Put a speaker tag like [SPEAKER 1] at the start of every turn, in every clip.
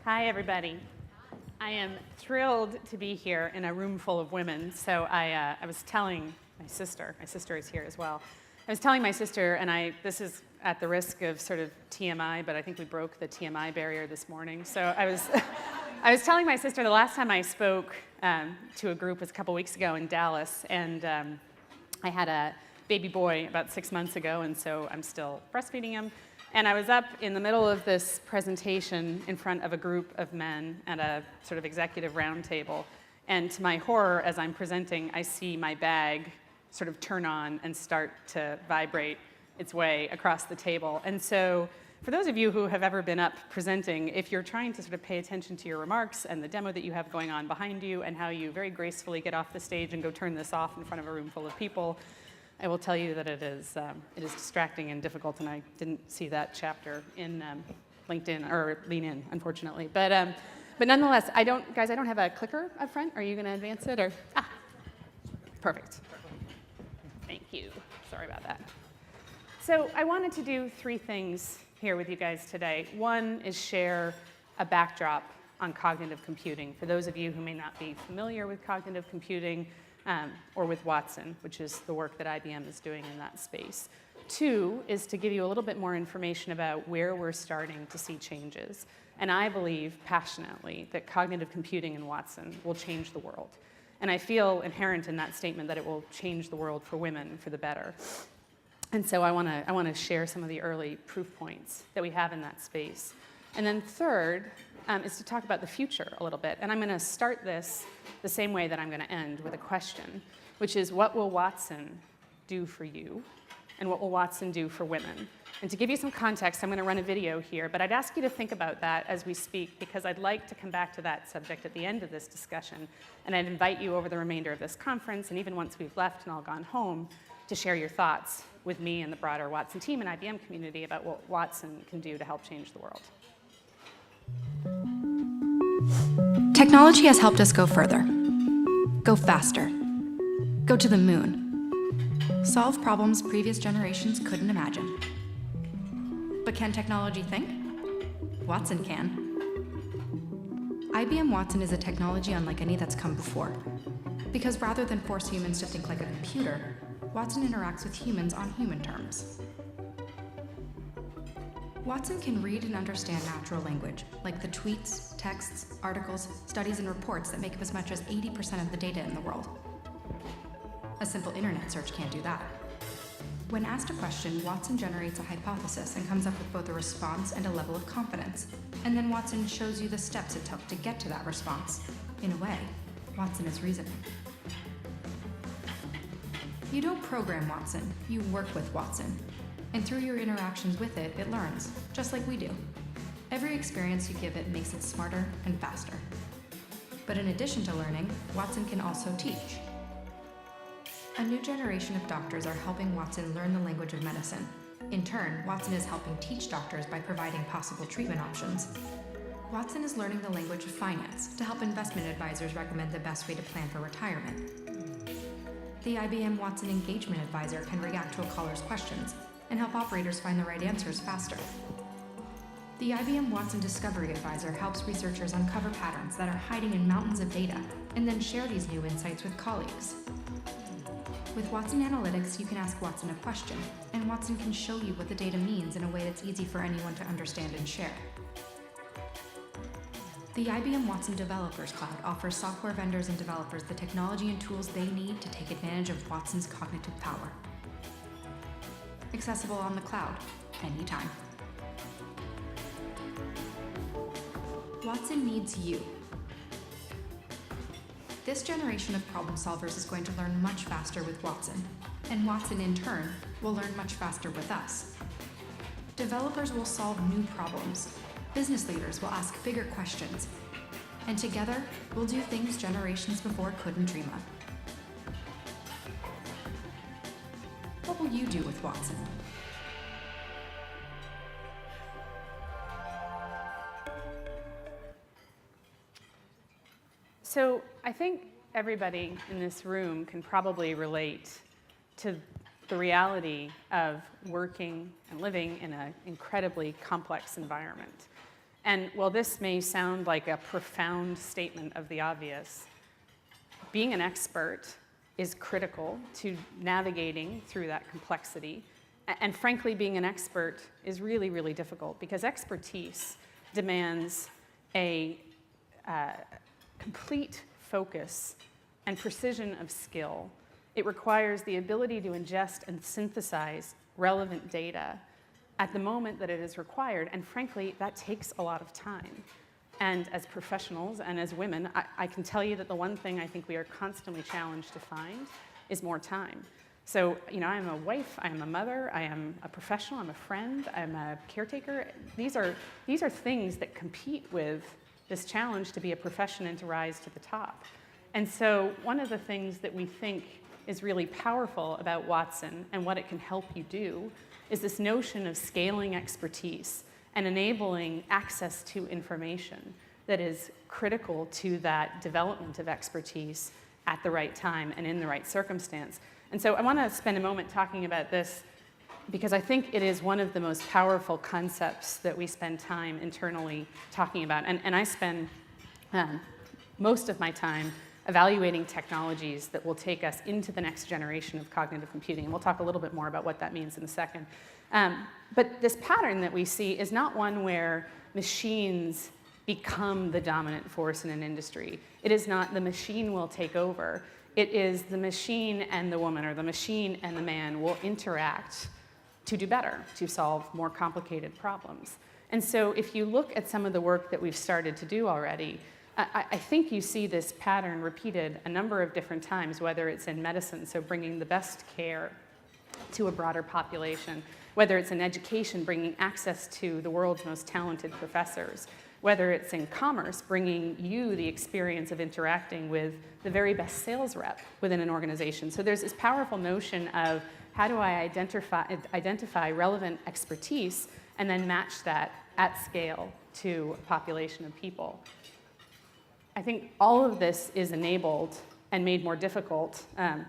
[SPEAKER 1] Hi, everybody. I am thrilled to be here in a room full of women. So I was telling my sister is here as well. I was telling my sister, and this is at the risk of sort of TMI, but I think we broke the TMI barrier this morning. So I was telling my sister the last time I spoke to a group was a couple weeks ago in Dallas, and I had a baby boy about 6 months ago, and so I'm still breastfeeding him. And I was up in the middle of this presentation in front of a group of men at a sort of executive roundtable. And to my horror, as I'm presenting, I see my bag sort of turn on and start to vibrate its way across the table. And so for those of you who have ever been up presenting, if you're trying to sort of pay attention to your remarks and the demo that you have going on behind you and how you very gracefully get off the stage and go turn this off in front of a room full of people, I will tell you that it is distracting and difficult, and I didn't see that chapter in LinkedIn or Lean In, unfortunately. But nonetheless, guys, I don't have a clicker up front. Are you going to advance it or? Perfect. Thank you. Sorry about that. So I wanted to do 3 things here with you guys today. One is share a backdrop on cognitive computing for those of you who may not be familiar with cognitive computing. Or with Watson, which is the work that IBM is doing in that space. 2 is to give you a little bit more information about where we're starting to see changes. And I believe passionately that cognitive computing in Watson will change the world. And I feel inherent in that statement that it will change the world for women for the better. And so I want to share some of the early proof points that we have in that space. And then 3rd is to talk about the future a little bit. And I'm going to start this the same way that I'm going to end, with a question, which is, what will Watson do for you? And what will Watson do for women? And to give you some context, I'm going to run a video here, but I'd ask you to think about that as we speak, because I'd like to come back to that subject at the end of this discussion. And I'd invite you over the remainder of this conference, and even once we've left and all gone home, to share your thoughts with me and the broader Watson team and IBM community about what Watson can do to help change the world.
[SPEAKER 2] Technology has helped us go further, go faster, go to the moon, solve problems previous generations couldn't imagine. But can technology think? Watson can. IBM Watson is a technology unlike any that's come before, because rather than force humans to think like a computer, Watson interacts with humans on human terms. Watson can read and understand natural language, like the tweets, texts, articles, studies, and reports that make up as much as 80% of the data in the world. A simple internet search can't do that. When asked a question, Watson generates a hypothesis and comes up with both a response and a level of confidence. And then Watson shows you the steps it took to get to that response. In a way, Watson is reasoning. You don't program Watson, you work with Watson. And through your interactions with it, it learns, just like we do. Every experience you give it makes it smarter and faster. But in addition to learning, Watson can also teach. A new generation of doctors are helping Watson learn the language of medicine. In turn, Watson is helping teach doctors by providing possible treatment options. Watson is learning the language of finance to help investment advisors recommend the best way to plan for retirement. The IBM Watson Engagement Advisor can react to a caller's questions and help operators find the right answers faster. The IBM Watson Discovery Advisor helps researchers uncover patterns that are hiding in mountains of data and then share these new insights with colleagues. With Watson Analytics, you can ask Watson a question, and Watson can show you what the data means in a way that's easy for anyone to understand and share. The IBM Watson Developers Cloud offers software vendors and developers the technology and tools they need to take advantage of Watson's cognitive power. Accessible on the cloud, anytime. Watson needs you. This generation of problem solvers is going to learn much faster with Watson, and Watson in turn will learn much faster with us. Developers will solve new problems. Business leaders will ask bigger questions. And together, we'll do things generations before couldn't dream of. What will you do with Watson?
[SPEAKER 1] So I think everybody in this room can probably relate to the reality of working and living in an incredibly complex environment. And while this may sound like a profound statement of the obvious, being an expert is critical to navigating through that complexity. And frankly, being an expert is really, really difficult because expertise demands a complete focus and precision of skill. It requires the ability to ingest and synthesize relevant data at the moment that it is required, and frankly, that takes a lot of time. And as professionals and as women, I can tell you that the one thing I think we are constantly challenged to find is more time. So, you know, I'm a wife, I am a mother, I am a professional, I'm a friend, I'm a caretaker. These are things that compete with this challenge to be a profession and to rise to the top. And so one of the things that we think is really powerful about Watson and what it can help you do is this notion of scaling expertise and enabling access to information that is critical to that development of expertise at the right time and in the right circumstance. And so I want to spend a moment talking about this because I think it is one of the most powerful concepts that we spend time internally talking about. And I spend most of my time evaluating technologies that will take us into the next generation of cognitive computing. And we'll talk a little bit more about what that means in a second. But this pattern that we see is not one where machines become the dominant force in an industry. It is not the machine will take over. It is the machine and the woman, or the machine and the man will interact to do better, to solve more complicated problems. And so if you look at some of the work that we've started to do already, I think you see this pattern repeated a number of different times, whether it's in medicine, so bringing the best care to a broader population, whether it's in education, bringing access to the world's most talented professors, whether it's in commerce, bringing you the experience of interacting with the very best sales rep within an organization. So there's this powerful notion of how do I identify relevant expertise and then match that at scale to a population of people. I think all of this is enabled and made more difficult,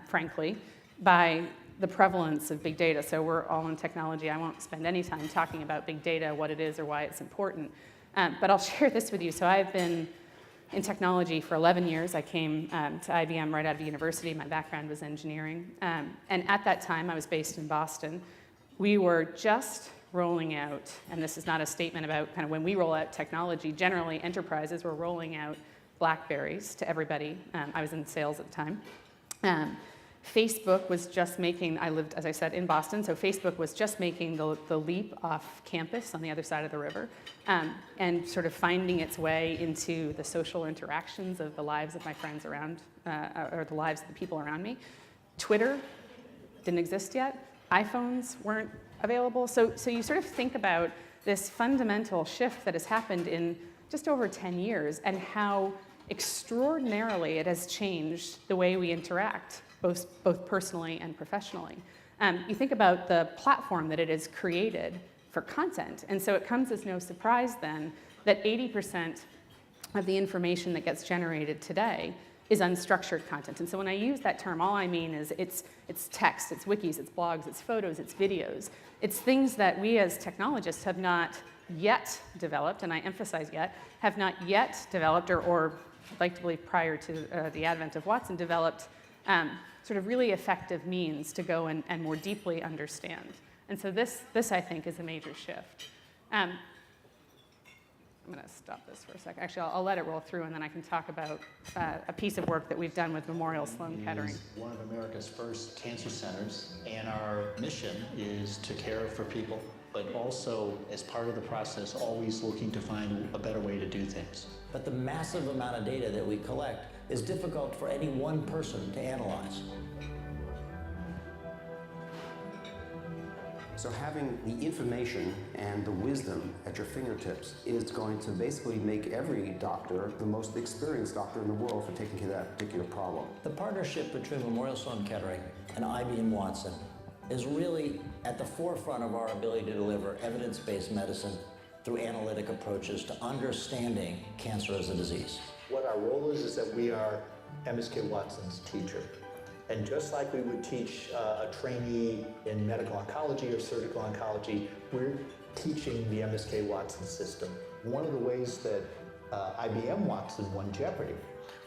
[SPEAKER 1] frankly, by the prevalence of big data. So we're all in technology. I won't spend any time talking about big data, what it is or why it's important. But I'll share this with you. So I've been in technology for 11 years. I came to IBM right out of university. My background was engineering. And at that time, I was based in Boston. We were just rolling out, and this is not a statement about kind of when we roll out technology, generally enterprises were rolling out BlackBerries to everybody. I was in sales at the time. Facebook was just making, I lived, as I said, in Boston, so Facebook was just making the leap off campus on the other side of the river and sort of finding its way into the social interactions of the lives of my friends around, or the lives of the people around me. Twitter didn't exist yet. iPhones weren't available. So you sort of think about this fundamental shift that has happened in just over 10 years and how extraordinarily it has changed the way we interact, both personally and professionally. You think about the platform that it has created for content, and so it comes as no surprise then that 80% of the information that gets generated today is unstructured content. And so when I use that term, all I mean is it's text, it's wikis, it's blogs, it's photos, it's videos. It's things that we as technologists have not yet developed, and I emphasize yet, have not yet developed, or I'd like to believe prior to the advent of Watson, developed sort of really effective means to go and more deeply understand. And so this I think, is a major shift. I'm going to stop this for a second. Actually, I'll let it roll through, and then I can talk about a piece of work that we've done with Memorial Sloan Kettering.
[SPEAKER 3] One of America's first cancer centers, and our mission is to care for people, but also, as part of the process, always looking to find a better way to do things.
[SPEAKER 4] But the massive amount of data that we collect is difficult for any one person to analyze.
[SPEAKER 5] So having the information and the wisdom at your fingertips is going to basically make every doctor the most experienced doctor in the world for taking care of that particular problem.
[SPEAKER 4] The partnership between Memorial Sloan Kettering and IBM Watson is really at the forefront of our ability to deliver evidence-based medicine through analytic approaches to understanding cancer as a disease.
[SPEAKER 3] What our role is that we are MSK Watson's teacher. And just like we would teach a trainee in medical oncology or surgical oncology, we're teaching the MSK Watson system. One of the ways that IBM Watson won Jeopardy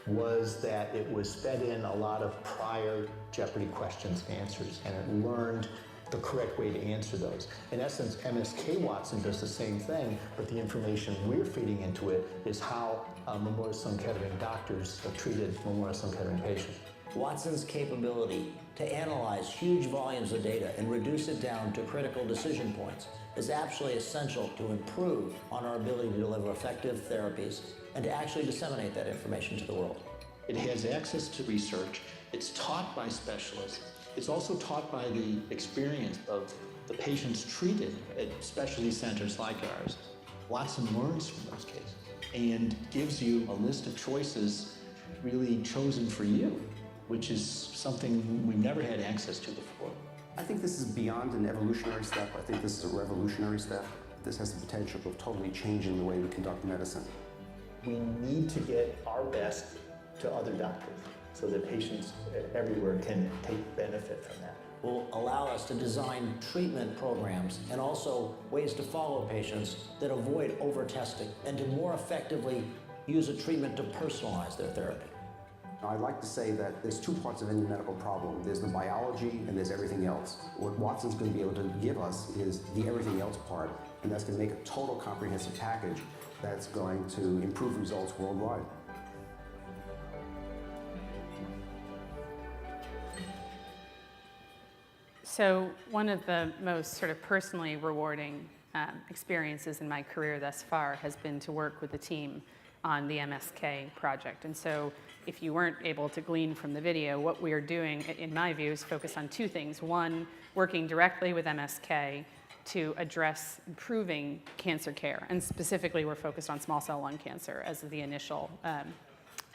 [SPEAKER 3] was that it was fed in a lot of prior Jeopardy questions and answers, and it learned the correct way to answer those. In essence, MSK Watson does the same thing, but the information we're feeding into it is how Memorial Sloan Kettering doctors have treated Memorial Sloan Kettering patients.
[SPEAKER 4] Watson's capability to analyze huge volumes of data and reduce it down to critical decision points is absolutely essential to improve on our ability to deliver effective therapies and to actually disseminate that information to the world.
[SPEAKER 3] It has access to research. It's taught by specialists. It's also taught by the experience of the patients treated at specialty centers like ours. Watson learns from those cases and gives you a list of choices really chosen for you, which is something we've never had access to before.
[SPEAKER 5] I think this is beyond an evolutionary step. I think this is a revolutionary step. This has the potential of totally changing the way we conduct medicine.
[SPEAKER 3] We need to get our best to other doctors so that patients everywhere can take benefit from that.
[SPEAKER 4] Will allow us to design treatment programs and also ways to follow patients that avoid over-testing and to more effectively use a treatment to personalize their therapy.
[SPEAKER 5] I'd like to say that there's two parts of any medical problem. There's the biology and there's everything else. What Watson's going to be able to give us is the everything else part, and that's going to make a total comprehensive package that's going to improve results worldwide.
[SPEAKER 1] So one of the most sort of personally rewarding experiences in my career thus far has been to work with the team on the MSK project. And so if you weren't able to glean from the video, what we are doing, in my view, is focus on two things. One, working directly with MSK to address improving cancer care. And specifically, we're focused on small cell lung cancer as the initial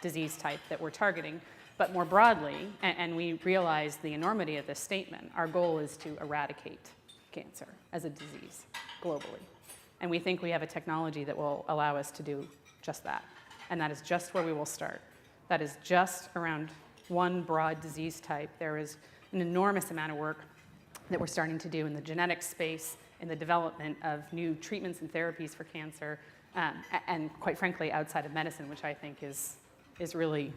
[SPEAKER 1] disease type that we're targeting. But more broadly, and we realize the enormity of this statement, our goal is to eradicate cancer as a disease globally. And we think we have a technology that will allow us to do just that. And that is just where we will start. That is just around one broad disease type. There is an enormous amount of work that we're starting to do in the genetic space, in the development of new treatments and therapies for cancer, and quite frankly, outside of medicine, which I think is really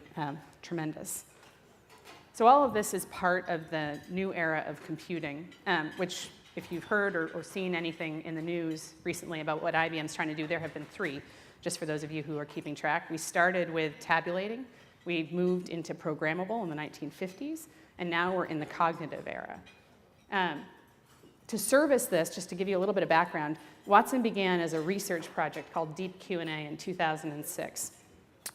[SPEAKER 1] tremendous. So all of this is part of the new era of computing, which if you've heard or seen anything in the news recently about what IBM's trying to do, there have been three, just for those of you who are keeping track. We started with tabulating. We moved into programmable in the 1950s, and now we're in the cognitive era. To service this, just to give you a little bit of background, Watson began as a research project called Deep Q&A in 2006.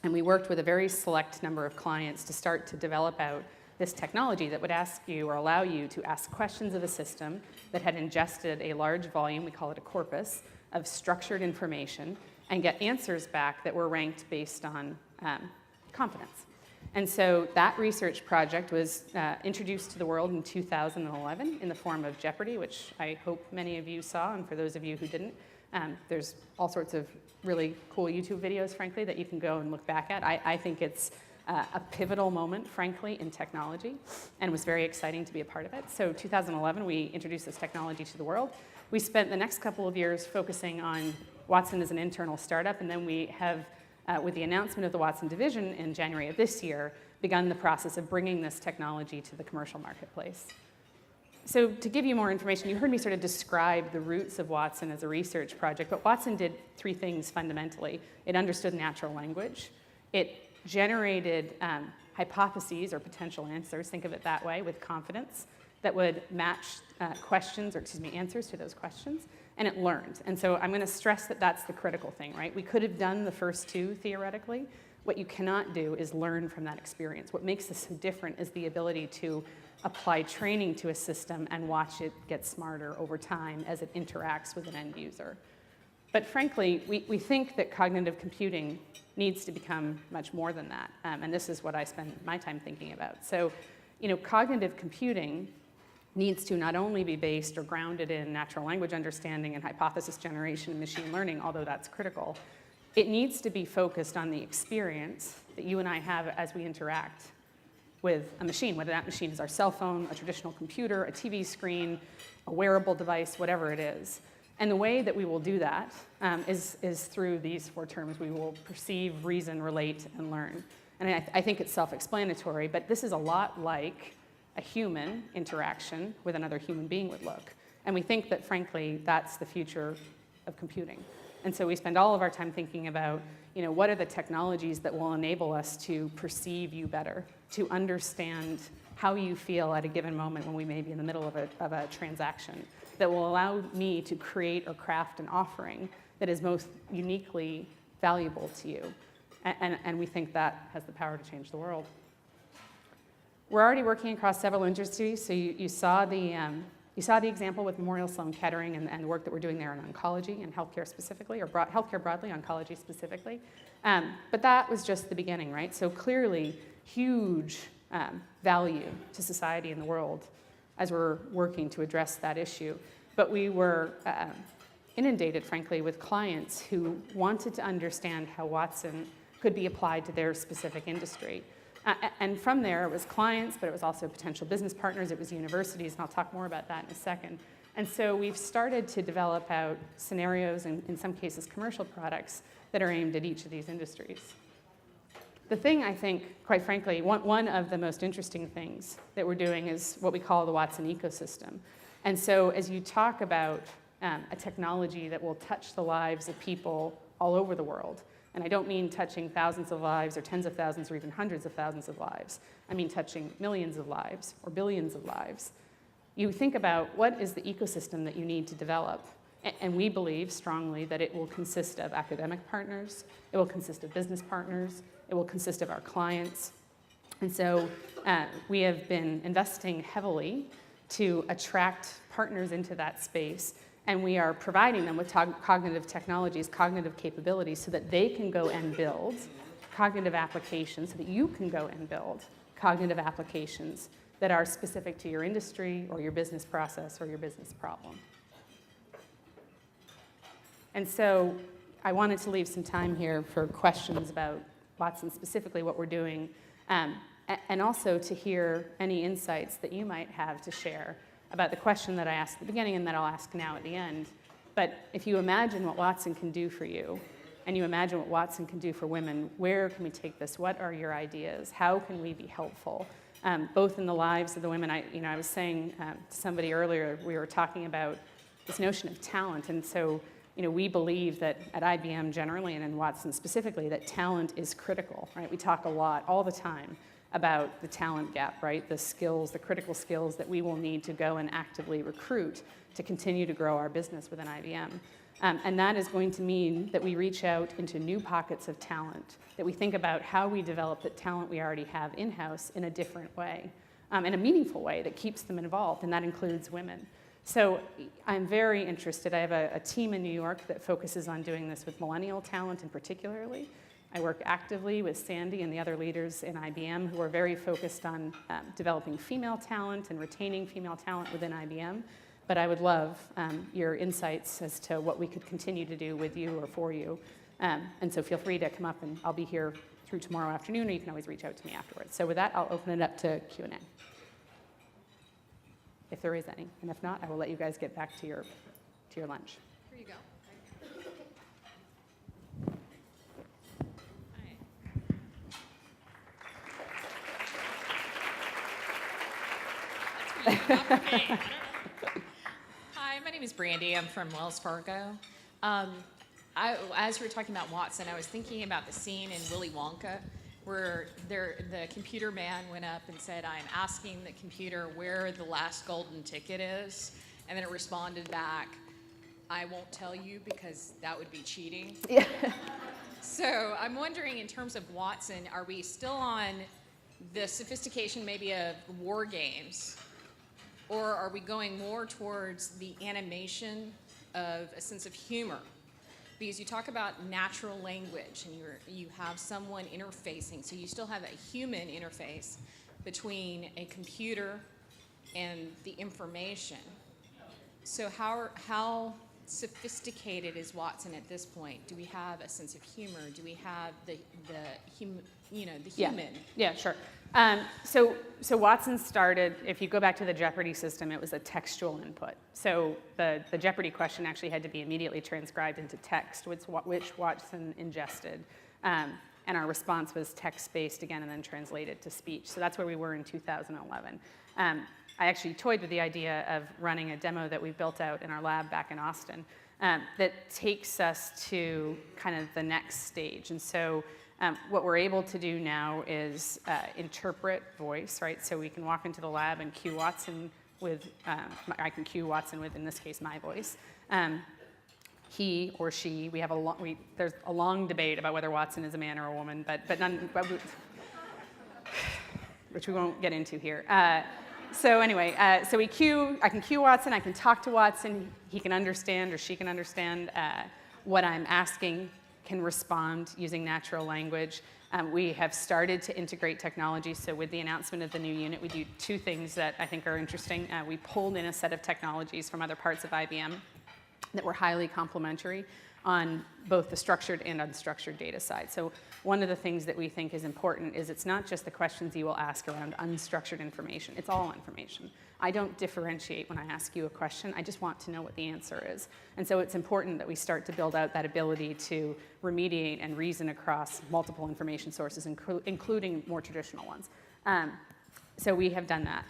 [SPEAKER 1] And we worked with a very select number of clients to start to develop out this technology that would ask you or allow you to ask questions of a system that had ingested a large volume, we call it a corpus, of structured information and get answers back that were ranked based on confidence. And so that research project was introduced to the world in 2011 in the form of Jeopardy, which I hope many of you saw, and for those of you who didn't, there's all sorts of really cool YouTube videos, frankly, that you can go and look back at. I think it's a pivotal moment, frankly, in technology, and it was very exciting to be a part of it. So 2011, we introduced this technology to the world. We spent the next couple of years focusing on Watson as an internal startup, and then we have, with the announcement of the Watson division in January of this year, begun the process of bringing this technology to the commercial marketplace. So to give you more information, you heard me sort of describe the roots of Watson as a research project, but Watson did three things fundamentally. It understood natural language. It generated hypotheses or potential answers, think of it that way, with confidence that would match answers to those questions, and it learned. And so I'm going to stress that that's the critical thing, right? We could have done the first two theoretically. What you cannot do is learn from that experience. What makes this so different is the ability to apply training to a system and watch it get smarter over time as it interacts with an end user. But frankly, we think that cognitive computing needs to become much more than that, and this is what I spend my time thinking about. So, cognitive computing needs to not only be based or grounded in natural language understanding and hypothesis generation and machine learning, although that's critical. It needs to be focused on the experience that you and I have as we interact with a machine, whether that machine is our cell phone, a traditional computer, a TV screen, a wearable device, whatever it is. And the way that we will do that is through these 4 terms. We will perceive, reason, relate, and learn. And I think it's self-explanatory, but this is a lot like a human interaction with another human being would look. And we think that, frankly, that's the future of computing. And so we spend all of our time thinking about, what are the technologies that will enable us to perceive you better, to understand how you feel at a given moment when we may be in the middle of a transaction, that will allow me to create or craft an offering that is most uniquely valuable to you. And we think that has the power to change the world. We're already working across several industries. So you saw the example with Memorial Sloan Kettering and the work that we're doing there in oncology and healthcare specifically, or healthcare broadly, oncology specifically. But that was just the beginning, right? So clearly, huge value to society and the world as we're working to address that issue. But we were inundated, frankly, with clients who wanted to understand how Watson could be applied to their specific industry. And from there, it was clients, but it was also potential business partners, it was universities, and I'll talk more about that in a second. And so we've started to develop out scenarios, and in some cases commercial products, that are aimed at each of these industries. The thing I think, quite frankly, one of the most interesting things that we're doing is what we call the Watson ecosystem. And so as you talk about a technology that will touch the lives of people all over the world, and I don't mean touching thousands of lives or tens of thousands or even hundreds of thousands of lives. I mean touching millions of lives or billions of lives. You think about what is the ecosystem that you need to develop. And we believe strongly that it will consist of academic partners, it will consist of business partners, it will consist of our clients. And so we have been investing heavily to attract partners into that space. And we are providing them with cognitive technologies, cognitive capabilities, so that they can go and build cognitive applications, so that you can go and build cognitive applications that are specific to your industry or your business process or your business problem. And so I wanted to leave some time here for questions about Watson, specifically what we're doing, and also to hear any insights that you might have to share about the question that I asked at the beginning and that I'll ask now at the end. But if you imagine what Watson can do for you, and you imagine what Watson can do for women, where can we take this? What are your ideas? How can we be helpful? Both in the lives of the women. I was saying to somebody earlier, we were talking about this notion of talent. And so we believe that at IBM generally, and in Watson specifically, that talent is critical, right? We talk a lot, all the time, about the talent gap, right? The skills, the critical skills that we will need to go and actively recruit to continue to grow our business within IBM. And that is going to mean that we reach out into new pockets of talent, that we think about how we develop the talent we already have in-house in a different way, in a meaningful way that keeps them involved, and that includes women. So I'm very interested. I have a team in New York that focuses on doing this with millennial talent in particularly. I work actively with Sandy and the other leaders in IBM who are very focused on developing female talent and retaining female talent within IBM. But I would love your insights as to what we could continue to do with you or for you. And so feel free to come up, and I'll be here through tomorrow afternoon, or you can always reach out to me afterwards. So with that, I'll open it up to Q&A, if there is any. And if not, I will let you guys get back to your lunch.
[SPEAKER 6] Here you go. Hi, my name is Brandy. I'm from Wells Fargo. As we were talking about Watson, I was thinking about the scene in Willy Wonka where the computer man went up and said, "I'm asking the computer where the last golden ticket is," and then it responded back, "I won't tell you because that would be cheating."
[SPEAKER 1] Yeah.
[SPEAKER 6] So I'm wondering, in terms of Watson, are we still on the sophistication maybe of war games? Or are we going more towards the animation of a sense of humor? Because you talk about natural language and you have someone interfacing, so you still have a human interface between a computer and the information. So how sophisticated is Watson at this point? Do we have a sense of humor? Do we have the human?
[SPEAKER 1] Yeah, sure. So Watson started, if you go back to the Jeopardy system, it was a textual input. So the Jeopardy question actually had to be immediately transcribed into text, which Watson ingested. And our response was text-based again and then translated to speech. So that's where we were in 2011. I actually toyed with the idea of running a demo that we built out in our lab back in Austin that takes us to kind of the next stage. And so what we're able to do now is interpret voice, right? So we can walk into the lab and cue Watson with, I can cue Watson with, in this case, my voice. He or she, we have there's a long debate about whether Watson is a man or a woman, but none, which we won't get into here. So anyway, so I can cue Watson, I can talk to Watson, he can understand or she can understand what I'm asking, can respond using natural language. We have started to integrate technology, so with the announcement of the new unit, we do two things that I think are interesting. We pulled in a set of technologies from other parts of IBM that were highly complementary on both the structured and unstructured data side. So one of the things that we think is important is it's not just the questions you will ask around unstructured information, it's all information. I don't differentiate when I ask you a question, I just want to know what the answer is. And so it's important that we start to build out that ability to remediate and reason across multiple information sources, including more traditional ones. So we have done that.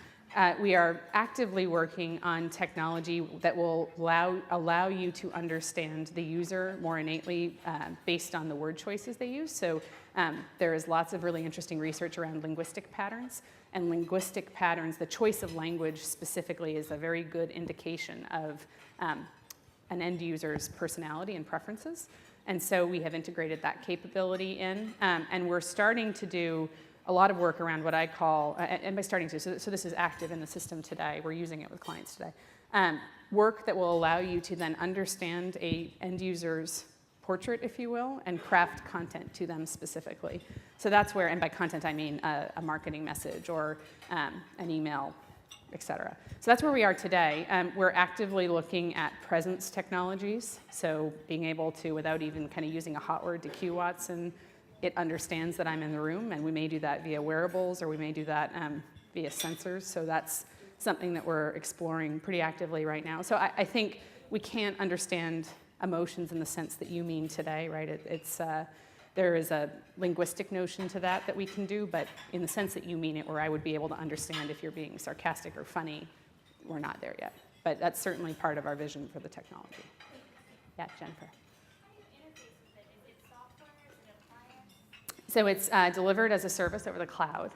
[SPEAKER 1] We are actively working on technology that will allow you to understand the user more innately based on the word choices they use. So there is lots of really interesting research around linguistic patterns. And linguistic patterns, the choice of language specifically, is a very good indication of an end user's personality and preferences. And so we have integrated that capability in. And we're starting to do a lot of work around what I call, and by starting to, so this is active in the system today, we're using it with clients today, work that will allow you to then understand a end user's portrait, if you will, and craft content to them specifically. So that's where, and by content I mean a marketing message or an email, et cetera. So that's where we are today. We're actively looking at presence technologies, so being able to, without even kind of using a hot word to cue Watson, it understands that I'm in the room, and we may do that via wearables, or we may do that via sensors. So that's something that we're exploring pretty actively right now. So I think we can't understand emotions in the sense that you mean today, right? There is a linguistic notion to that we can do, but in the sense that you mean it, where I would be able to understand if you're being sarcastic or funny, we're not there yet. But that's certainly part of our vision for the technology. Yeah, Jennifer. So it's delivered as a service over the cloud,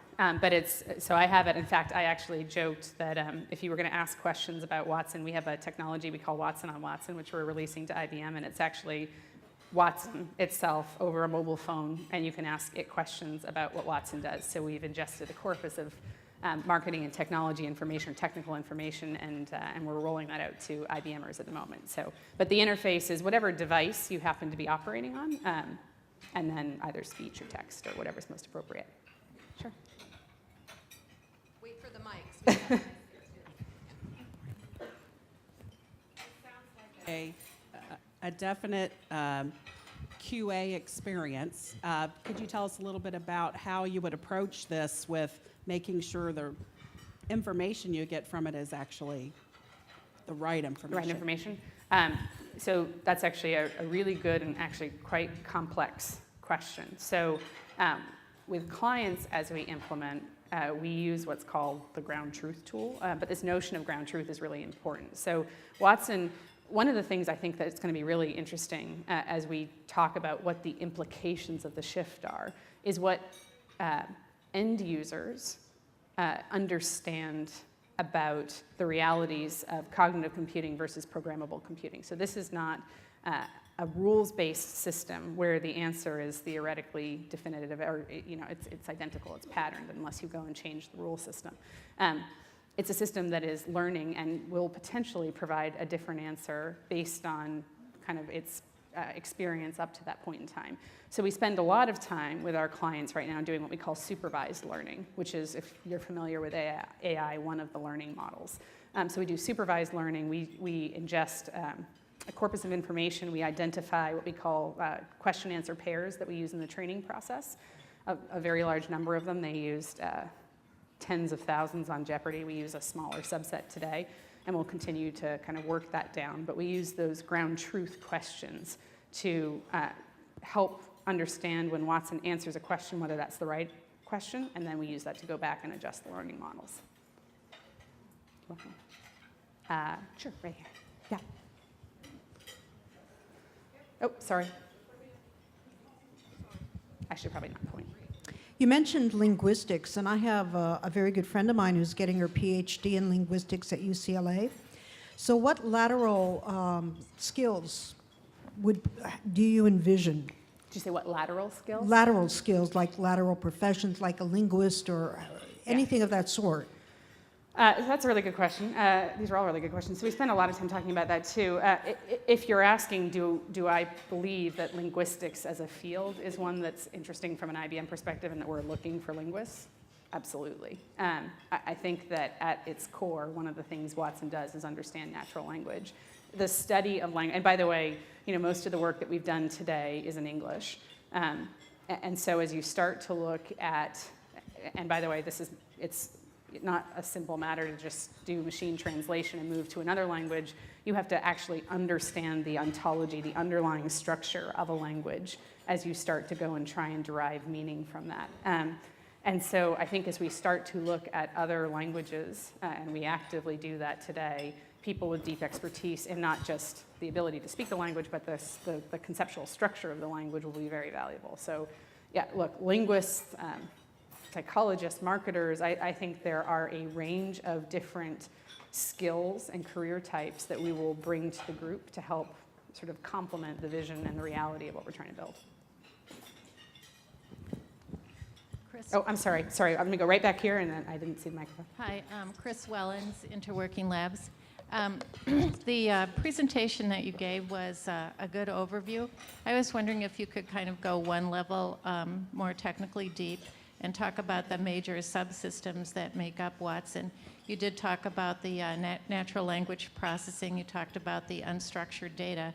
[SPEAKER 1] so I have it. In fact, I actually joked that if you were going to ask questions about Watson, we have a technology we call Watson on Watson, which we're releasing to IBM, and it's actually Watson itself over a mobile phone, and you can ask it questions about what Watson does. So we've ingested a corpus of marketing and technology information, technical information, and we're rolling that out to IBMers at the moment. So, but the interface is whatever device you happen to be operating on. And then either speech or text or whatever's most appropriate. Sure.
[SPEAKER 6] Wait for the mics.
[SPEAKER 7] A definite QA experience. Could you tell us a little bit about how you would approach this with making sure the information you get from it is actually the right information?
[SPEAKER 1] The right information. So that's actually a really good and actually quite complex question. So with clients, as we implement, we use what's called the ground truth tool, but this notion of ground truth is really important. So Watson, one of the things I think that it's going to be really interesting as we talk about what the implications of the shift are, is what end users understand about the realities of cognitive computing versus programmable computing. So this is not a rules-based system where the answer is theoretically definitive, or it's identical, it's patterned, unless you go and change the rule system. It's a system that is learning and will potentially provide a different answer based on kind of its experience up to that point in time. So we spend a lot of time with our clients right now doing what we call supervised learning, which is, if you're familiar with AI, one of the learning models. So we do supervised learning. We ingest a corpus of information. We identify what we call question-answer pairs that we use in the training process. a very large number of them. They used tens of thousands on Jeopardy. We use a smaller subset today, and we'll continue to kind of work that down. But we use those ground truth questions to help understand when Watson answers a question whether that's the right question, and then we use that to go back and adjust the learning models. Sure, right here. Yeah. Oh, sorry. I should probably not point.
[SPEAKER 8] You mentioned linguistics, and I have a very good friend of mine who's getting her PhD in linguistics at UCLA. So what lateral skills do you envision?
[SPEAKER 1] Did you say what lateral skills?
[SPEAKER 8] Lateral skills, like lateral professions, like a linguist or anything of that sort.
[SPEAKER 1] That's a really good question. These are all really good questions. So we spend a lot of time talking about that too. If you're asking, do I believe that linguistics as a field is one that's interesting from an IBM perspective and that we're looking for linguists? Absolutely. I think that at its core, one of the things Watson does is understand natural language. The study of language, and by the way, most of the work that we've done today is in English. And so as you start to look at, and by the way, it's not a simple matter to just do machine translation and move to another language. You have to actually understand the ontology, the underlying structure of a language as you start to go and try and derive meaning from that. And so I think as we start to look at other languages, and we actively do that today, people with deep expertise in not just the ability to speak the language, but the conceptual structure of the language will be very valuable. So yeah, look, linguists, psychologists, marketers, I think there are a range of different skills and career types that we will bring to the group to help sort of complement the vision and the reality of what we're trying to build.
[SPEAKER 9] Chris.
[SPEAKER 1] Oh, I'm sorry. I'm going to go right back here, and then I didn't see the microphone.
[SPEAKER 9] Hi, Chris Wellens, Interworking Labs. The presentation that you gave was a good overview. I was wondering if you could kind of go one level more technically deep and talk about the major subsystems that make up Watson. You did talk about the natural language processing. You talked about the unstructured data.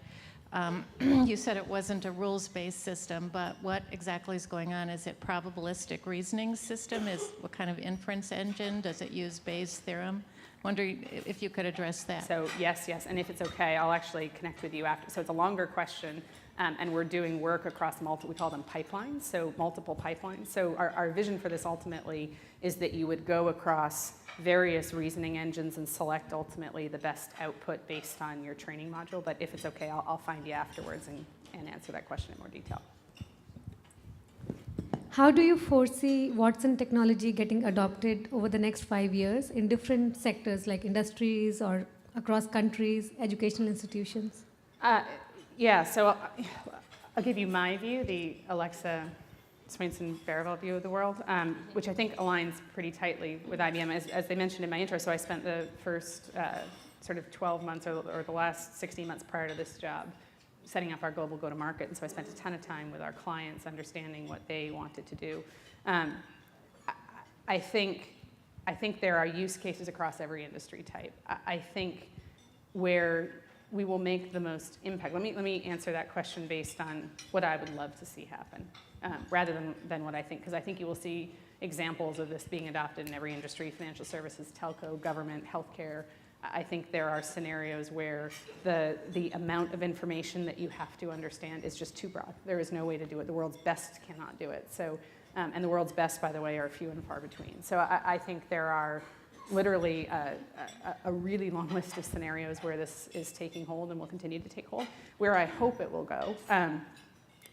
[SPEAKER 9] You said it wasn't a rules-based system, but what exactly is going on? Is it probabilistic reasoning system? What kind of inference engine? Does it use Bayes' theorem? Wondering if you could address that.
[SPEAKER 1] So yes, and if it's okay, I'll actually connect with you after. So it's a longer question. And we're doing work across we call them pipelines, so multiple pipelines. So our vision for this ultimately is that you would go across various reasoning engines and select ultimately the best output based on your training module. But if it's okay, I'll find you afterwards and answer that question in more detail.
[SPEAKER 10] How do you foresee Watson technology getting adopted over the next 5 years in different sectors like industries or across countries, educational institutions?
[SPEAKER 1] Yeah, so I'll give you my view, the Alexa Swainson-Barreveld view of the world, which I think aligns pretty tightly with IBM. As they mentioned in my intro, so I spent the first sort of 12 months or the last 16 months prior to this job setting up our global go-to-market, and so I spent a ton of time with our clients understanding what they wanted to do. I think there are use cases across every industry type. I think where we will make the most impact. Let me answer that question based on what I would love to see happen, rather than what I think, because I think you will see examples of this being adopted in every industry: financial services, telco, government, healthcare. I think there are scenarios where the amount of information that you have to understand is just too broad. There is no way to do it. The world's best cannot do it. So, and the world's best, by the way, are few and far between. So I think there are literally a really long list of scenarios where this is taking hold and will continue to take hold. Where I hope it will go.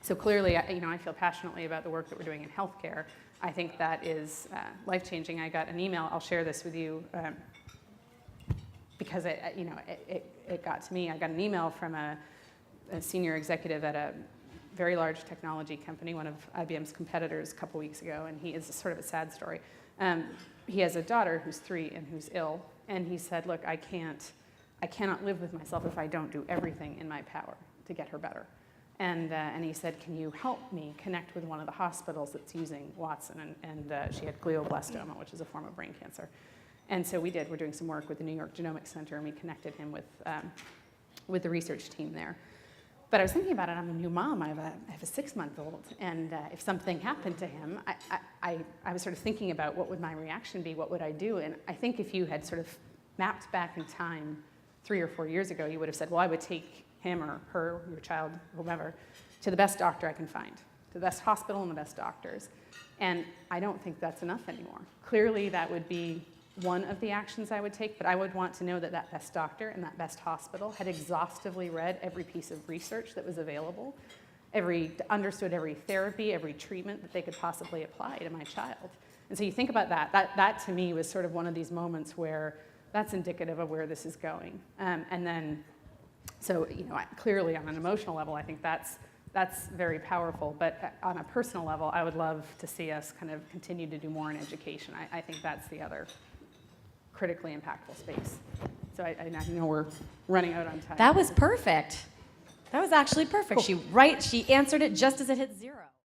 [SPEAKER 1] So clearly, I feel passionately about the work that we're doing in healthcare. I think that is life-changing. I got an email. I'll share this with you because it got to me. I got an email from a senior executive at a very large technology company, one of IBM's competitors, a couple weeks ago, and he is sort of a sad story. He has a daughter who's 3 and who's ill, and he said, look, I cannot live with myself if I don't do everything in my power to get her better. And he said, can you help me connect with one of the hospitals that's using Watson? And she had glioblastoma, which is a form of brain cancer. And so we did. We're doing some work with the New York Genomics Center, and we connected him with the research team there. But I was thinking about it. I'm a new mom. I have a 6-month-old, and if something happened to him, I was sort of thinking about what would my reaction be, what would I do? And I think if you had sort of mapped back in time 3 or 4 years ago, you would have said, well, I would take him or her, your child, whomever, to the best doctor I can find, to the best hospital and the best doctors. And I don't think that's enough anymore. Clearly, that would be one of the actions I would take, but I would want to know that that best doctor and that best hospital had exhaustively read every piece of research that was available, understood every therapy, every treatment that they could possibly apply to my child. And so you think about that to me was sort of one of these moments where that's indicative of where this is going. And then, so, you know, clearly on an emotional level, I think that's very powerful, but on a personal level, I would love to see us kind of continue to do more in education. I think that's the other critically impactful space. So I know we're running out on time.
[SPEAKER 11] That was perfect. That was actually perfect.
[SPEAKER 1] Cool.
[SPEAKER 11] She answered it just as it hit 0.